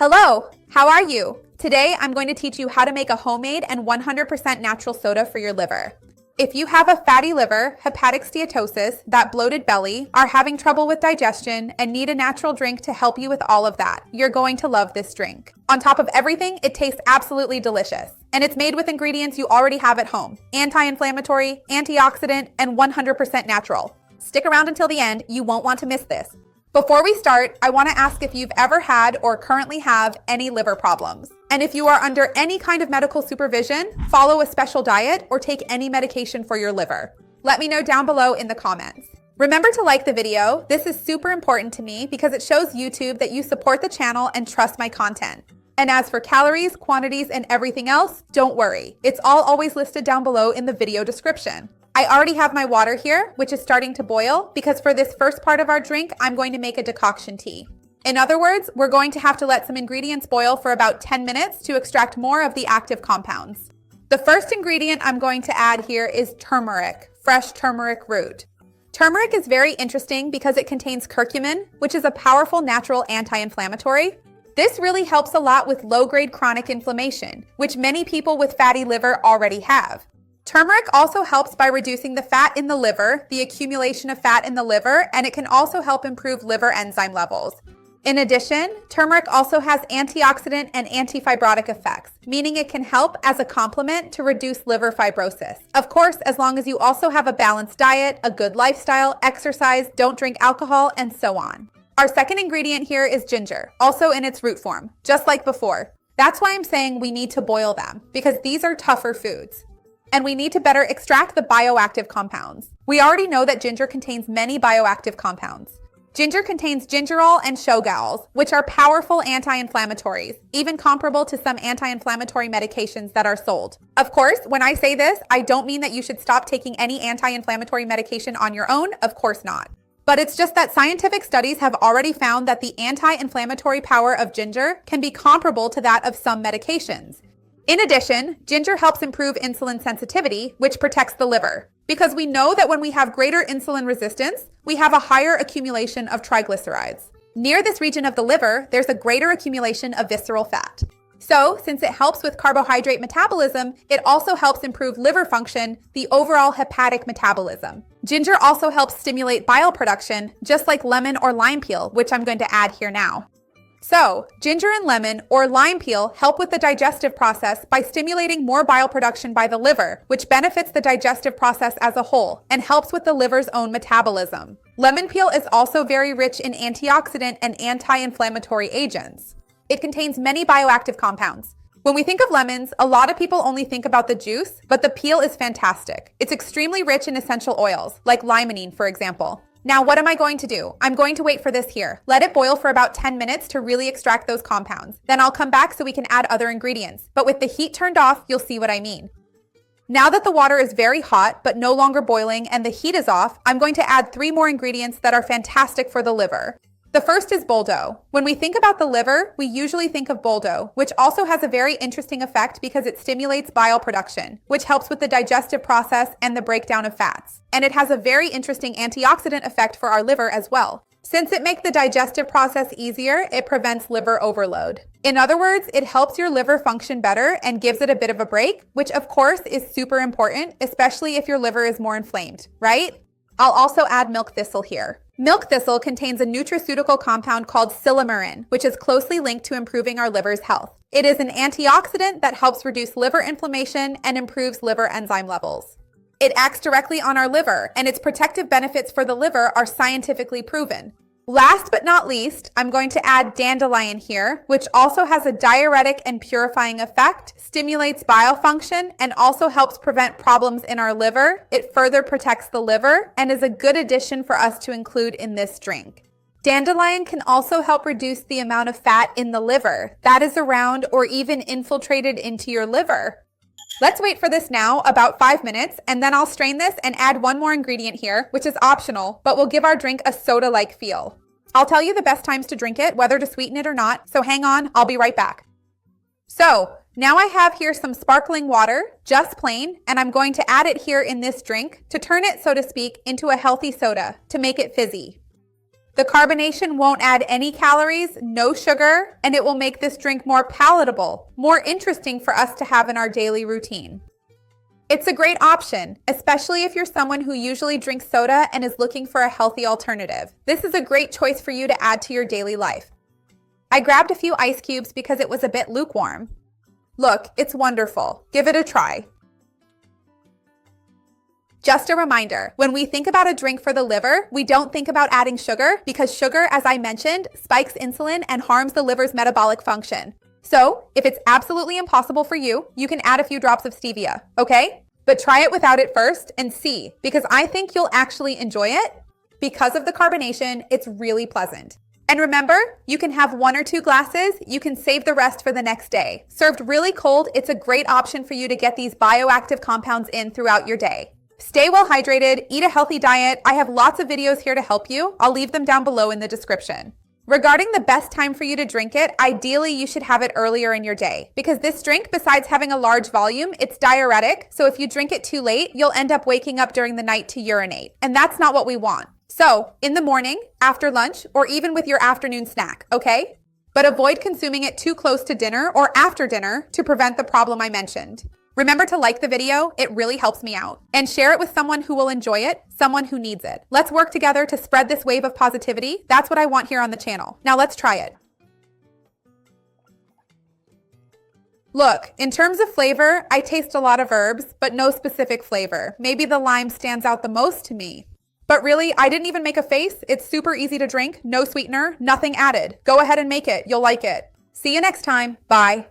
Hello, how are you? Today I'm going to teach you how to make a homemade and 100% natural soda for your liver. If you have a fatty liver, hepatic steatosis, that bloated belly, are having trouble with digestion, and need a natural drink to help you with all of that, you're going to love this drink. On top of everything, it tastes absolutely delicious. And it's made with ingredients you already have at home: anti-inflammatory, antioxidant, and 100% natural. Stick around until the end, you won't want to miss this. Before we start, I want to ask if you've ever had or currently have any liver problems. And if you are under any kind of medical supervision, follow a special diet, or take any medication for your liver. Let me know down below in the comments. Remember to like the video. This is super important to me because it shows YouTube that you support the channel and trust my content. And as for calories, quantities, and everything else, don't worry. It's all always listed down below in the video description. I already have my water here, which is starting to boil, because for this first part of our drink, I'm going to make a decoction tea. In other words, we're going to have to let some ingredients boil for about 10 minutes to extract more of the active compounds. The first ingredient I'm going to add here is turmeric, fresh turmeric root. Turmeric is very interesting because it contains curcumin, which is a powerful natural anti-inflammatory. This really helps a lot with low-grade chronic inflammation, which many people with fatty liver already have. Turmeric also helps by reducing the fat in the liver, the accumulation of fat in the liver, and it can also help improve liver enzyme levels. In addition, turmeric also has antioxidant and antifibrotic effects, meaning it can help as a complement to reduce liver fibrosis. Of course, as long as you also have a balanced diet, a good lifestyle, exercise, don't drink alcohol, and so on. Our second ingredient here is ginger, also in its root form, just like before. That's why I'm saying we need to boil them, because these are tougher foods. And we need to better extract the bioactive compounds. We already know that ginger contains many bioactive compounds. Ginger contains gingerol and shogaols, which are powerful anti-inflammatories, even comparable to some anti-inflammatory medications that are sold. Of course, when I say this, I don't mean that you should stop taking any anti-inflammatory medication on your own, of course not. But it's just that scientific studies have already found that the anti-inflammatory power of ginger can be comparable to that of some medications. In addition, ginger helps improve insulin sensitivity, which protects the liver. Because we know that when we have greater insulin resistance, we have a higher accumulation of triglycerides. Near this region of the liver, there's a greater accumulation of visceral fat. So, since it helps with carbohydrate metabolism, it also helps improve liver function, the overall hepatic metabolism. Ginger also helps stimulate bile production, just like lemon or lime peel, which I'm going to add here now. So, ginger and lemon or lime peel help with the digestive process by stimulating more bile production by the liver, which benefits the digestive process as a whole and helps with the liver's own metabolism. Lemon peel is also very rich in antioxidant and anti-inflammatory agents. It contains many bioactive compounds. When we think of lemons, a lot of people only think about the juice, but the peel is fantastic. It's extremely rich in essential oils, like limonene, for example. Now, what am I going to do? I'm going to wait for this here. Let it boil for about 10 minutes to really extract those compounds. Then I'll come back so we can add other ingredients. But with the heat turned off, you'll see what I mean. Now that the water is very hot, but no longer boiling, and the heat is off, I'm going to add 3 more ingredients that are fantastic for the liver. The first is boldo. When we think about the liver, we usually think of boldo, which also has a very interesting effect because it stimulates bile production, which helps with the digestive process and the breakdown of fats. And it has a very interesting antioxidant effect for our liver as well. Since it makes the digestive process easier, it prevents liver overload. In other words, it helps your liver function better and gives it a bit of a break, which of course is super important, especially if your liver is more inflamed, right? I'll also add milk thistle here. Milk thistle contains a nutraceutical compound called silymarin, which is closely linked to improving our liver's health. It is an antioxidant that helps reduce liver inflammation and improves liver enzyme levels. It acts directly on our liver, and its protective benefits for the liver are scientifically proven. Last but not least, I'm going to add dandelion here, which also has a diuretic and purifying effect, stimulates bile function, and also helps prevent problems in our liver. It further protects the liver and is a good addition for us to include in this drink. Dandelion can also help reduce the amount of fat in the liver that is around or even infiltrated into your liver. Let's wait for this now, about 5 minutes, and then I'll strain this and add 1 more ingredient here, which is optional, but will give our drink a soda-like feel. I'll tell you the best times to drink it, whether to sweeten it or not, so hang on, I'll be right back. So, now I have here some sparkling water, just plain, and I'm going to add it here in this drink to turn it, so to speak, into a healthy soda, to make it fizzy. The carbonation won't add any calories, no sugar, and it will make this drink more palatable, more interesting for us to have in our daily routine. It's a great option, especially if you're someone who usually drinks soda and is looking for a healthy alternative. This is a great choice for you to add to your daily life. I grabbed a few ice cubes because it was a bit lukewarm. Look, it's wonderful. Give it a try. Just a reminder, when we think about a drink for the liver, we don't think about adding sugar because sugar, as I mentioned, spikes insulin and harms the liver's metabolic function. So, if it's absolutely impossible for you, you can add a few drops of stevia, okay? But try it without it first and see, because I think you'll actually enjoy it. Because of the carbonation, it's really pleasant. And remember, you can have 1 or 2 glasses, you can save the rest for the next day. Served really cold, it's a great option for you to get these bioactive compounds in throughout your day. Stay well hydrated, eat a healthy diet. I have lots of videos here to help you. I'll leave them down below in the description. Regarding the best time for you to drink it, ideally you should have it earlier in your day because this drink, besides having a large volume, it's diuretic. So if you drink it too late, you'll end up waking up during the night to urinate. And that's not what we want. So in the morning, after lunch, or even with your afternoon snack, okay? But avoid consuming it too close to dinner or after dinner to prevent the problem I mentioned. Remember to like the video, it really helps me out. And share it with someone who will enjoy it, someone who needs it. Let's work together to spread this wave of positivity. That's what I want here on the channel. Now let's try it. Look, in terms of flavor, I taste a lot of herbs, but no specific flavor. Maybe the lime stands out the most to me. But really, I didn't even make a face. It's super easy to drink, no sweetener, nothing added. Go ahead and make it, you'll like it. See you next time, bye.